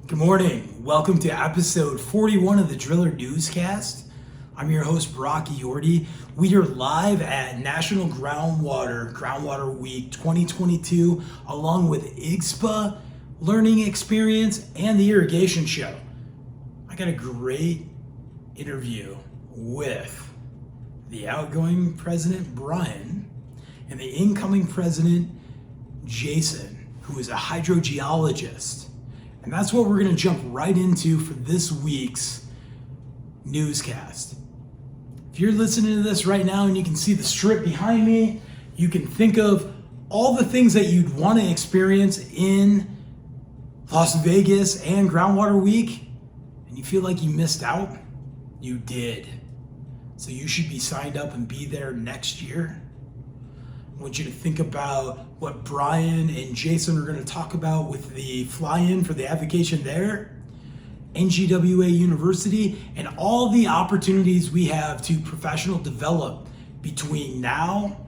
Good morning. Welcome to episode 41 of the Driller Newscast. I'm your host, Brock Yordy. We are live at National Groundwater Week 2022, along with IGSPA, Learning Experience, and the Irrigation Show. I got a great interview with the outgoing president, Brian, and the incoming president, Jason, who is a hydrogeologist. And that's what we're going to jump right into for this week's newscast. If you're listening to this right now and you can see the strip behind me, you can think of all the things that you'd want to experience in Las Vegas and Groundwater Week, and you feel like you missed out, you did. So you should be signed up and be there next year. I want you to think about what Brian and Jason are going to talk about with the fly-in for the avocation there, NGWA University, and all the opportunities we have to professional develop between now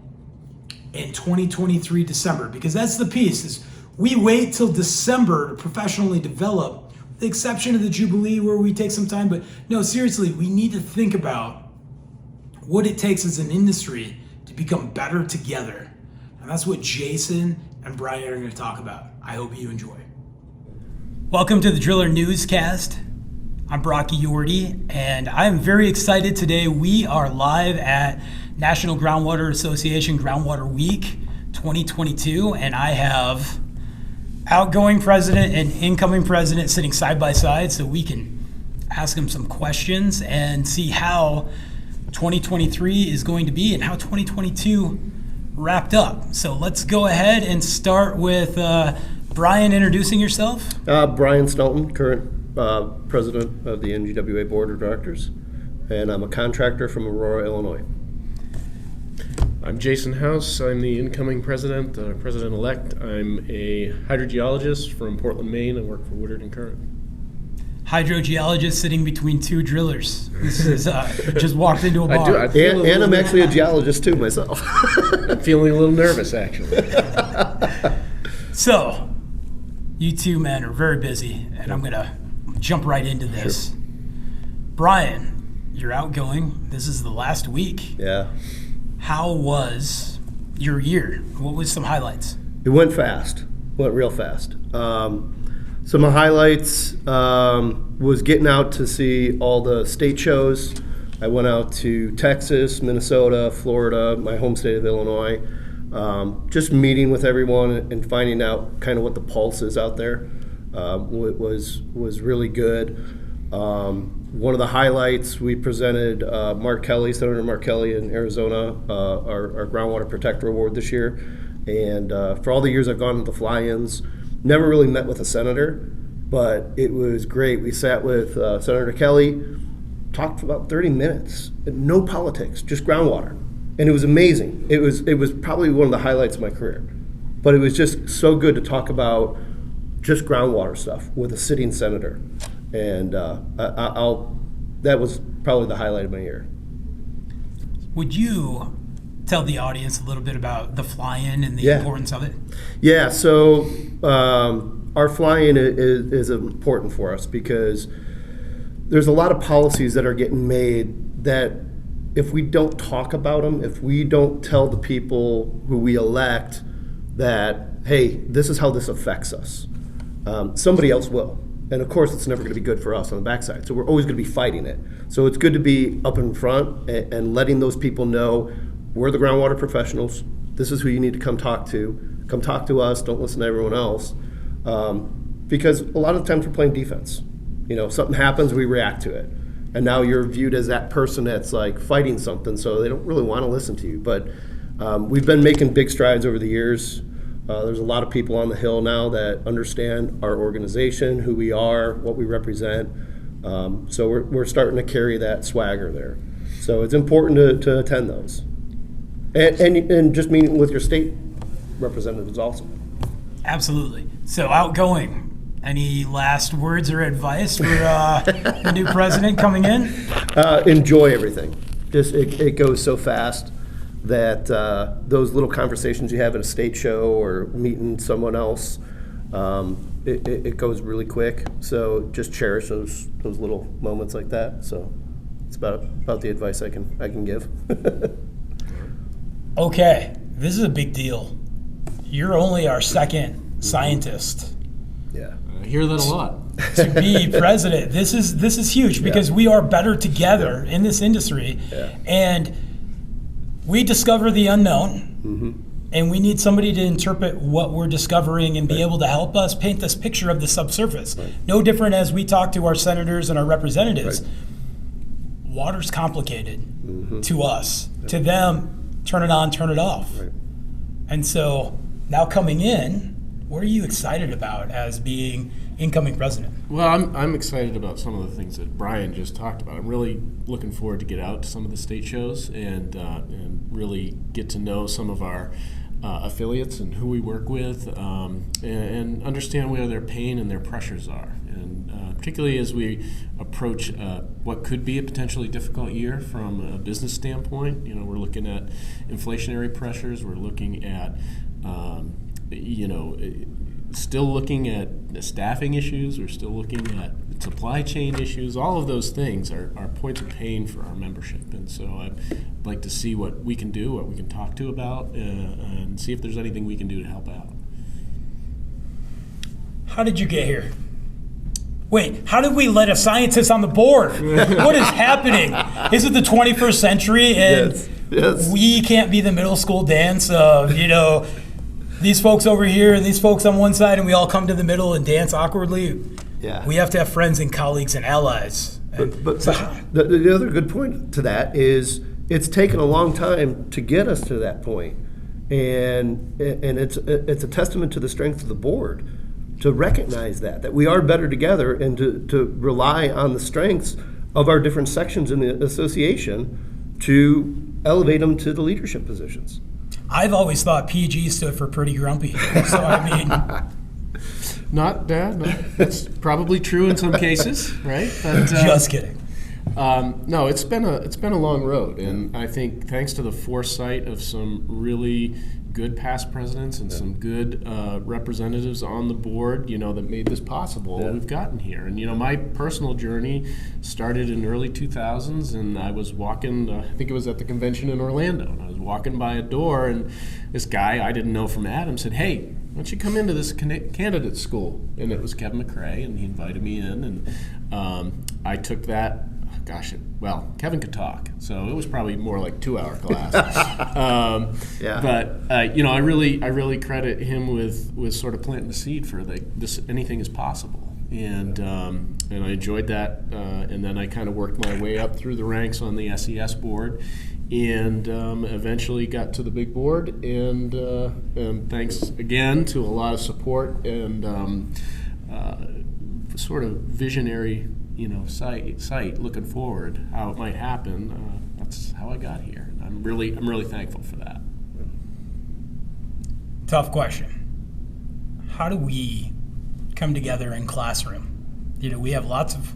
and 2023 December. Because that's the piece, is we wait till December to professionally develop, with the exception of the Jubilee where we take some time. But no, seriously, we need to think about what it takes as an industry to become better together. And that's what Jason and Brian are going to talk about. I hope you enjoy. Welcome to the Driller Newscast. I'm Brock Yordy, and I'm very excited today. We are live at National Groundwater Association Groundwater Week 2022, and I have outgoing president and incoming president sitting side by side so we can ask them some questions and see how 2023 is going to be and how 2022 wrapped up. So let's go ahead and start with Brian introducing yourself. Brian Snelton, current president of the NGWA Board of Directors, and I'm a contractor from Aurora, Illinois. I'm Jason House. I'm the incoming president, president-elect. I'm a hydrogeologist from Portland, Maine. I work for Woodard and Current. Hydrogeologist sitting between two drillers. This is just walked into a bar. And I'm actually a geologist too myself. I'm feeling a little nervous, actually. So, you two men are very busy, and I'm going to jump right into this. Sure. Brian, you're outgoing. This is the last week. Yeah. How was your year? What was some highlights? It went fast. Went real fast. Some of the highlights was getting out to see all the state shows. I went out to Texas, Minnesota, Florida, my home state of Illinois. Just meeting with everyone and finding out kind of what the pulse is out there was really good. One of the highlights, we presented Senator Mark Kelly in Arizona, our Groundwater Protector Award this year. And for all the years I've gone to the fly-ins, never really met with a senator, but it was great. We sat with Senator Kelly, talked for about 30 minutes, no politics, just groundwater. And it was amazing. It was probably one of the highlights of my career. But it was just so good to talk about just groundwater stuff with a sitting senator. And that was probably the highlight of my year. Would you tell the audience a little bit about the fly-in and the importance of it? Yeah, so our fly-in is important for us because there's a lot of policies that are getting made that if we don't talk about them, if we don't tell the people who we elect that, hey, this is how this affects us, somebody else will. And of course, it's never going to be good for us on the backside. So we're always going to be fighting it. So it's good to be up in front and letting those people know we're the groundwater professionals. This is who you need to come talk to. Come talk to us. Don't listen to everyone else. Because a lot of the times we're playing defense. If something happens, we react to it. And now you're viewed as that person that's like fighting something, so they don't really want to listen to you. But we've been making big strides over the years. There's a lot of people on the Hill now that understand our organization, who we are, what we represent. So we're starting to carry that swagger there. So it's important to attend those. And just meeting with your state representatives also. Absolutely. So outgoing. Any last words or advice for the new president coming in? Enjoy everything. Just it goes so fast that those little conversations you have at a state show or meeting someone else, it goes really quick. So just cherish those little moments like that. So it's about the advice I can give. Okay, this is a big deal. You're only our second scientist Yeah. I hear that a lot. to be president. This is huge because we are better together in this industry, and we discover the unknown, and we need somebody to interpret what we're discovering and be able to help us paint this picture of the subsurface. No different as we talk to our senators and our representatives. Water's complicated to us. To them, turn it on, turn it off. And so now coming in, what are you excited about as being incoming president? Well, I'm excited about some of the things that Brian just talked about. I'm really looking forward to get out to some of the state shows and really get to know some of our affiliates and who we work with, and understand where their pain and their pressures are. And particularly as we approach what could be a potentially difficult year from a business standpoint, we're looking at inflationary pressures. We're looking at still looking at the staffing issues. We're still looking at supply chain issues. All of those things are points of pain for our membership. And so I'd like to see what we can do, what we can talk to about, and see if there's anything we can do to help out. How did you get here? Wait, how did we let a scientist on the board? What is happening? Is it the 21st century and Yes. we can't be the middle school dance of, these folks over here and these folks on one side, and we all come to the middle and dance awkwardly? Yeah. We have to have friends and colleagues and allies. But the other good point to that is it's taken a long time to get us to that point, and it's a testament to the strength of the board to recognize that we are better together and to rely on the strengths of our different sections in the association to elevate them to the leadership positions. I've always thought PG stood for pretty grumpy. So, Not, Dad. No. That's probably true in some cases, right? But, just kidding. No, it's been a long road, and I think thanks to the foresight of some really good past presidents and some good representatives on the board, that made this possible. We've gotten here, and my personal journey started in early 2000s, and I was walking. I think it was at the convention in Orlando, and I was walking by a door, and this guy I didn't know from Adam said, "Hey, why don't you come into this candidate school?" And it was Kevin McCrae, and he invited me in, and I took that. Kevin could talk, so it was probably more like 2-hour class. But I really credit him with sort of planting the seed for this. Anything is possible, and I enjoyed that. And then I kind of worked my way up through the ranks on the SES board, and eventually got to the big board. And thanks again to a lot of support and sort of visionary. Sight looking forward how it might happen. That's how I got here. I'm really thankful for that. Tough question. How do we come together in classroom? We have lots of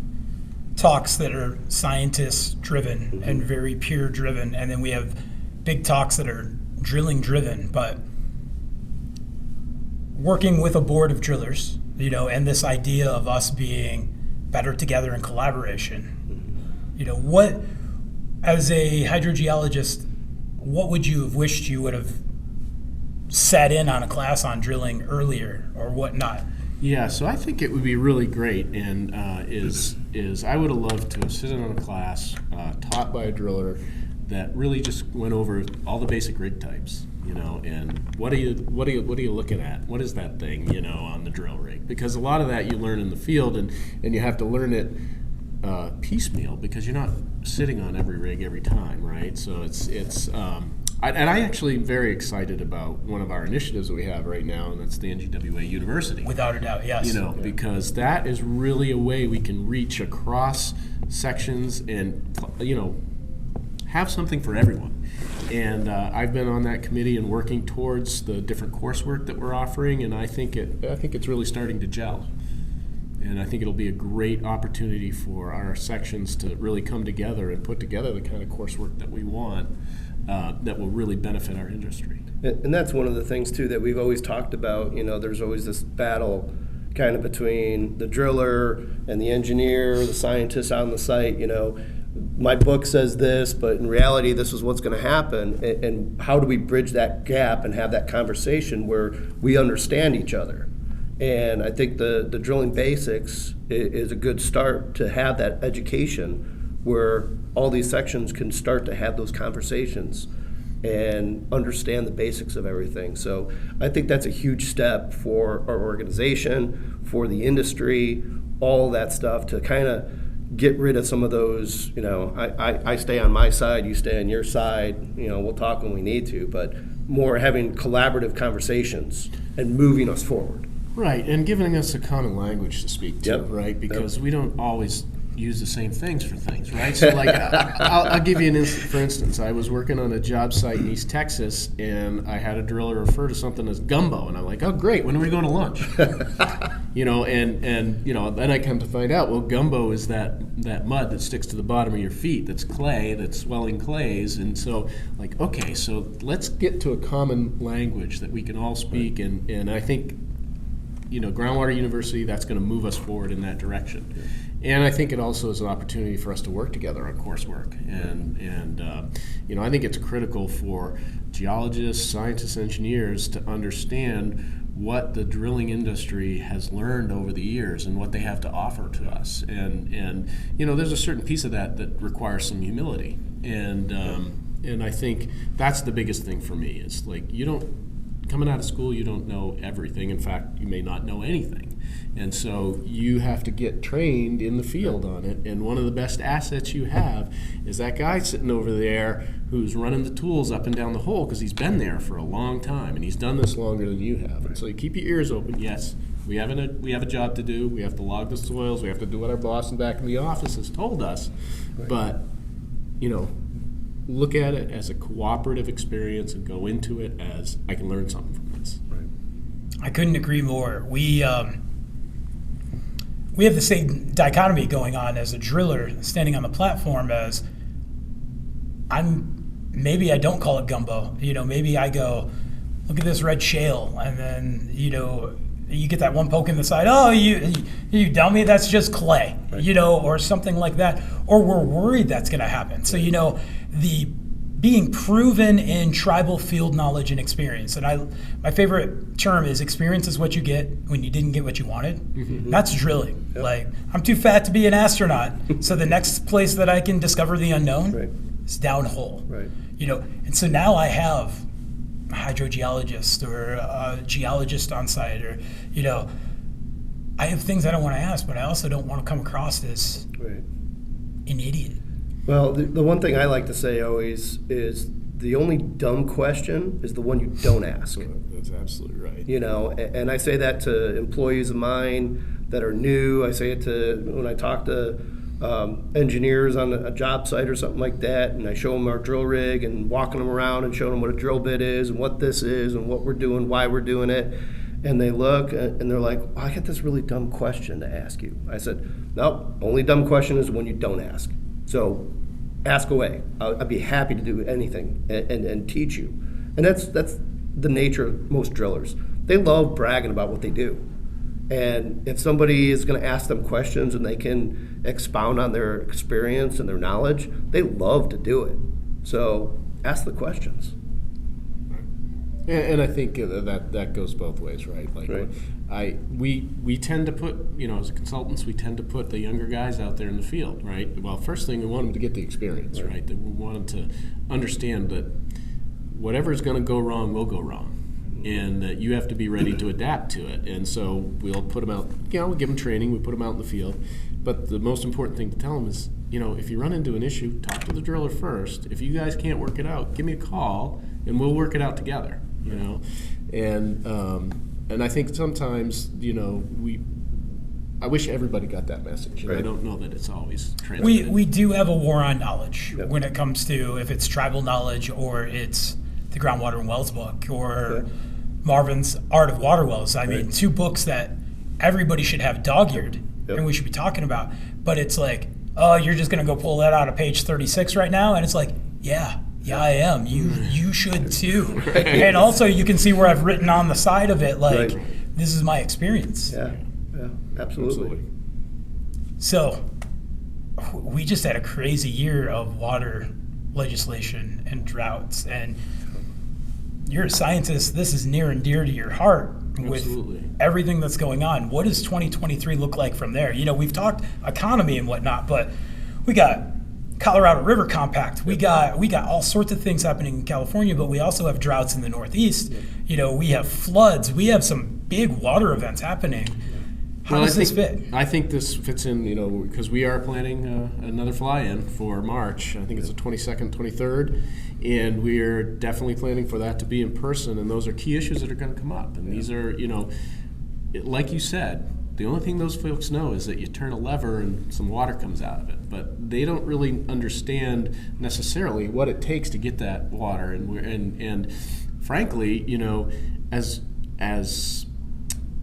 talks that are scientist driven and very peer driven, and then we have big talks that are drilling driven. But working with a board of drillers, and this idea of us being better together in collaboration. What, as a hydrogeologist, what would you have wished you would have sat in on a class on drilling earlier or whatnot? Yeah, so I think it would be really great, and is I would have loved to have sit in on a class taught by a driller that really just went over all the basic rig types. And what are you looking at? What is that thing, on the drill rig? Because a lot of that you learn in the field, and you have to learn it piecemeal because you're not sitting on every rig every time, right? So I actually am very excited about one of our initiatives that we have right now, and that's the NGWA University. Without a doubt, yes. Because that is really a way we can reach across sections and have something for everyone. And I've been on that committee and working towards the different coursework that we're offering, and I think it's really starting to gel. And I think it'll be a great opportunity for our sections to really come together and put together the kind of coursework that we want that will really benefit our industry. And that's one of the things too that we've always talked about. There's always this battle kind of between the driller and the engineer, the scientist on the site, my book says this, but in reality, this is what's going to happen. And how do we bridge that gap and have that conversation where we understand each other? And I think the drilling basics is a good start to have that education where all these sections can start to have those conversations and understand the basics of everything. So I think that's a huge step for our organization, for the industry, all that stuff to kind of get rid of some of those, I stay on my side, you stay on your side, we'll talk when we need to, but more having collaborative conversations and moving us forward. Right, and giving us a common language to speak to, Yep. right? Because we don't always use the same things for things, right? So, like, I'll give you for instance. I was working on a job site in East Texas, and I had a driller refer to something as gumbo, and I'm like, oh, great, when are we going to lunch? And then I come to find out, well, gumbo is that mud that sticks to the bottom of your feet, that's clay, that's swelling clays, and so, like, okay, so let's get to a common language that we can all speak, and I think, Groundwater University, that's going to move us forward in that direction. Yeah. And I think it also is an opportunity for us to work together on coursework. And I think it's critical for geologists, scientists, engineers to understand what the drilling industry has learned over the years and what they have to offer to us. And there's a certain piece of that requires some humility. And I think that's the biggest thing for me is, like, coming out of school, you don't know everything. In fact, you may not know anything. And so you have to get trained in the field on it. And one of the best assets you have is that guy sitting over there who's running the tools up and down the hole because he's been there for a long time and he's done this longer than you have. And so you keep your ears open. Yes, we have a job to do. We have to log the soils. We have to do what our boss in back in the office has told us. Right. But, look at it as a cooperative experience and go into it as I can learn something from this. Right. I couldn't agree more. We have the same dichotomy going on as a driller standing on the platform as maybe I don't call it gumbo. Maybe I go, look at this red shale, and then you get that one poke in the side. Oh, you dummy, that's just clay, right. Or something like that. Or we're worried that's going to happen. So the being proven in tribal field knowledge and experience. And my favorite term is experience is what you get when you didn't get what you wanted. Mm-hmm. That's drilling. Yep. Like, I'm too fat to be an astronaut, so the next place that I can discover the unknown right. is downhole. Right. And so now I have a hydrogeologist or a geologist on site, or I have things I don't want to ask, but I also don't want to come across as right. an idiot. Well, the one thing I like to say always is the only dumb question is the one you don't ask. That's absolutely right. And I say that to employees of mine that are new. I say it when I talk to engineers on a job site or something like that, and I show them our drill rig and walking them around and showing them what a drill bit is and what this is and what we're doing, why we're doing it. And they look and they're like, well, I got this really dumb question to ask you. I said, nope, only dumb question is the one you don't ask. So ask away. I'd be happy to do anything and teach you. And that's the nature of most drillers. They love bragging about what they do. And if somebody is going to ask them questions and they can expound on their experience and their knowledge, they love to do it. So ask the questions. And I think that goes both ways, right? Like, right. We tend to put, as consultants, we tend to put the younger guys out there in the field, right? Well, first thing, we want them to get the experience, right? We want them to understand that whatever is going to go wrong will go wrong, and that you have to be ready to adapt to it. And so we'll put them out, we give them training, we put them out in the field. But the most important thing to tell them is, if you run into an issue, talk to the driller first. If you guys can't work it out, give me a call, and we'll work it out together. And I think sometimes, I wish everybody got that message. Right. I don't know that it's always transmitted. We do have a war on knowledge when it comes to if it's tribal knowledge or it's the Groundwater and Wells book or Marvin's Art of Water Wells. I mean, two books that everybody should have dog-eared and we should be talking about. But it's like, oh, you're just going to go pull that out of page 36 right now? And it's like, yeah, I am. You should too. Right. And also you can see where I've written on the side of it, like, this is my experience. Yeah. Absolutely. So we just had a crazy year of water legislation and droughts, and you're a scientist. This is near and dear to your heart with Absolutely. everything that's going on. What does 2023 look like from there? We've talked economy and whatnot, but we got Colorado River Compact. We got all sorts of things happening in California, but we also have droughts in the Northeast. We have floods. We have some big water events happening. How does this fit? I think this fits in, because we are planning another fly-in for March. I think it's the 22nd, 23rd, and we are definitely planning for that to be in person, and those are key issues that are going to come up. And these are, like you said, the only thing those folks know is that you turn a lever and some water comes out of it. But they don't really understand necessarily what it takes to get that water. And frankly, as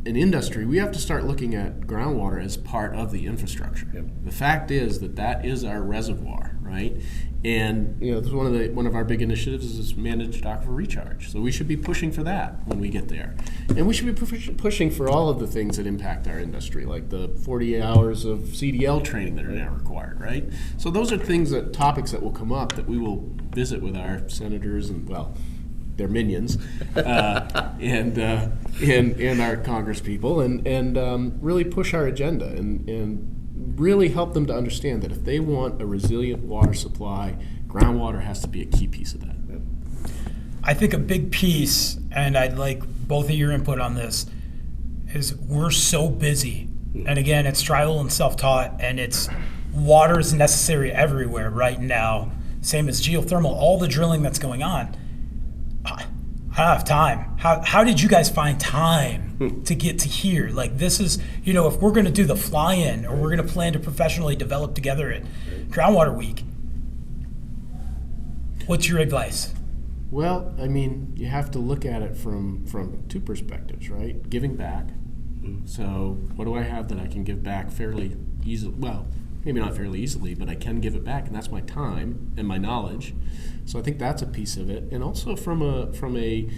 an industry, we have to start looking at groundwater as part of the infrastructure. Yep. The fact is that is our reservoir, right? And this is one of our big initiatives is managed aquifer recharge. So we should be pushing for that when we get there, and we should be pushing for all of the things that impact our industry, like the 40 hours of CDL training that are now required, right? So those are topics that will come up that we will visit with our senators and their minions, and our Congress people, and really push our agenda and really help them to understand that if they want a resilient water supply, groundwater has to be a key piece of that. I think a big piece, and I'd like both of your input on this, is we're so busy. And again, it's tribal and self-taught, and it's water is necessary everywhere right now. Same as geothermal, all the drilling that's going on. I don't have time. How did you guys find time to get to here? Like, this is, if we're going to do the fly-in or we're going to plan to professionally develop together at Groundwater Week, what's your advice? Well, you have to look at it from two perspectives, right? Giving back. So what do I have that I can give back fairly easily? Well, maybe not fairly easily, but I can give it back, and that's my time and my knowledge. So I think that's a piece of it. And also from a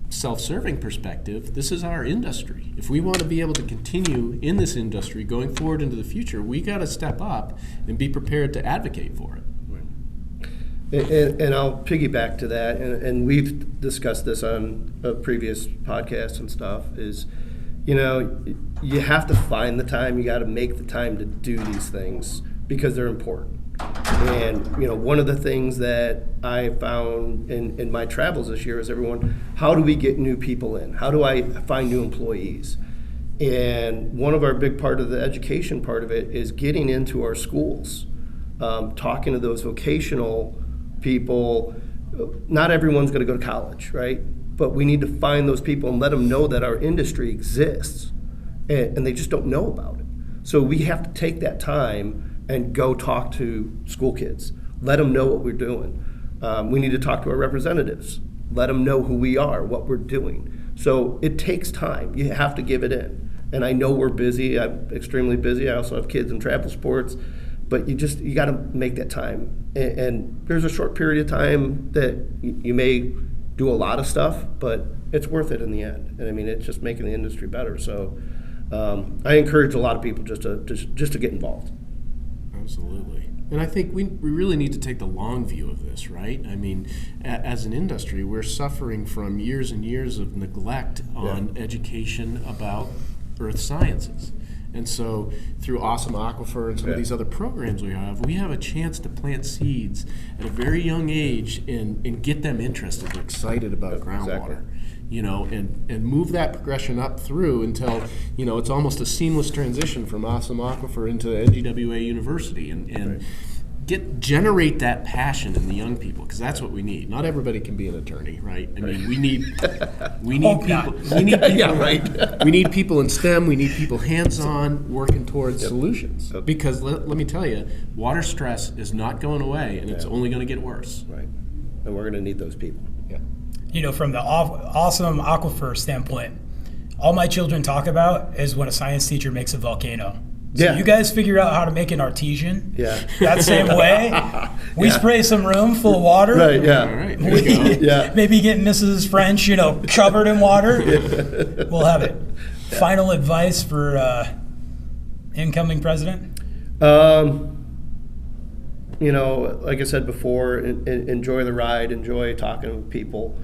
self-serving perspective, this is our industry. If we want to be able to continue in this industry going forward into the future, we got to step up and be prepared to advocate for it. And I'll piggyback to that, and we've discussed this on a previous podcast and stuff, is, you have to find the time, you got to make the time to do these things because they're important. And, one of the things that I found in my travels this year is how do we get new people in? How do I find new employees? And one of our big part of the education part of it is getting into our schools, talking to those vocational people. Not everyone's going to go to college, right? But we need to find those people and let them know that our industry exists, and they just don't know about it. So we have to take that time and go talk to school kids, let them know what we're doing. We need to talk to our representatives, let them know who we are, what we're doing. So it takes time. You have to give it in. And I know we're busy. I'm extremely busy. I also have kids in travel sports. But you got to make that time. And there's a short period of time that you may do a lot of stuff, but it's worth it in the end. And it's just making the industry better. So I encourage a lot of people just to get involved. Absolutely. And I think we really need to take the long view of this, right? As an industry, we're suffering from years and years of neglect on education about earth sciences. And so through Awesome Aquifer and some of these other programs we have a chance to plant seeds at a very young age and get them interested and excited about groundwater. And move that progression up through until, it's almost a seamless transition from Awesome Aquifer into NGWA University and generate that passion in the young people, because that's what we need. Not everybody can be an attorney, right? We need people. We need people in STEM. We need people hands-on, working towards solutions. Because let me tell you, water stress is not going away, and it's only going to get worse. Right, and we're going to need those people. Yeah. From the Awesome Aquifer standpoint, all my children talk about is when a science teacher makes a volcano. So you guys figure out how to make an artesian. Yeah. That same way. We spray some room full of water. Right, yeah. All right, there you go. Maybe get Mrs. French, covered in water. We'll have it. Final advice for incoming president? Like I said before, enjoy the ride, enjoy talking with people.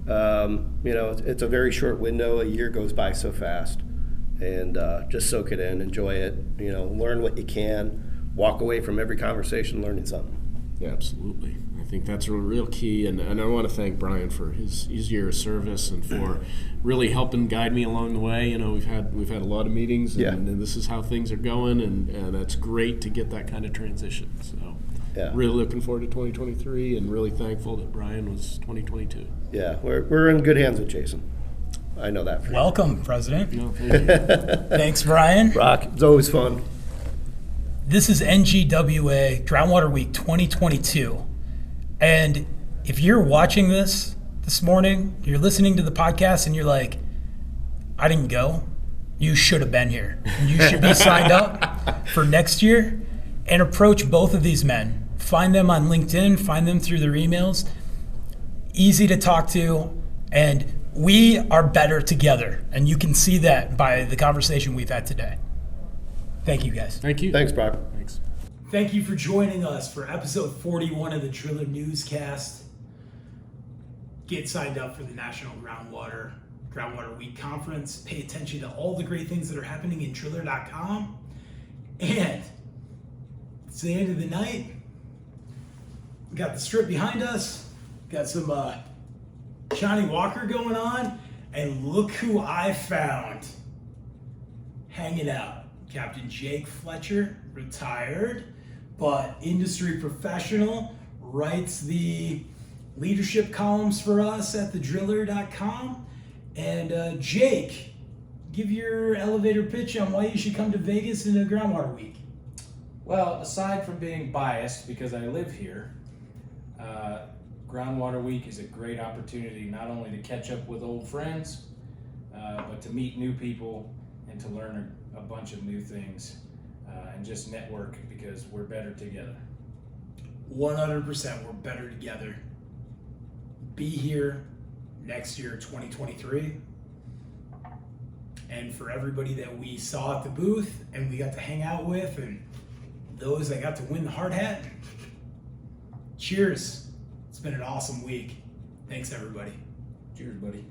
It's a very short window. A year goes by so fast, and just soak it in, enjoy it. Learn what you can. Walk away from every conversation learning something. Yeah, absolutely. I think that's a real key, and I want to thank Brian for his year of service and for really helping guide me along the way. We've had a lot of meetings, and this is how things are going, and it's great to get that kind of transition. So, really looking forward to 2023, and really thankful that Brian was 2022. Yeah, we're in good hands with Jason. I know that for Welcome, President. No, thank you. Thanks, Brian. Brock, it's always fun. This is NGWA Groundwater Week 2022. And if you're watching this morning, you're listening to the podcast and you're like, I didn't go, you should have been here. And you should be signed up for next year, and approach both of these men. Find them on LinkedIn, find them through their emails. Easy to talk to, and we are better together. And you can see that by the conversation we've had today. Thank you, guys. Thank you. Thanks, Brock. Thanks. Thank you for joining us for episode 41 of the Driller Newscast. Get signed up for the National Groundwater Week Conference. Pay attention to all the great things that are happening in driller.com. And it's the end of the night. We got the strip behind us. Got some Johnny Walker going on. And look who I found hanging out. Captain Jake Fletcher, retired, but industry professional, writes the leadership columns for us at thedriller.com. And Jake, give your elevator pitch on why you should come to Vegas in a Groundwater Week. Well, aside from being biased because I live here, Groundwater Week is a great opportunity not only to catch up with old friends, but to meet new people and to learn a bunch of new things and just network because we're better together. 100%, we're better together. Be here next year, 2023. And for everybody that we saw at the booth and we got to hang out with, and those that got to win the hard hat, cheers. It's been an awesome week. Thanks, everybody. Cheers, buddy.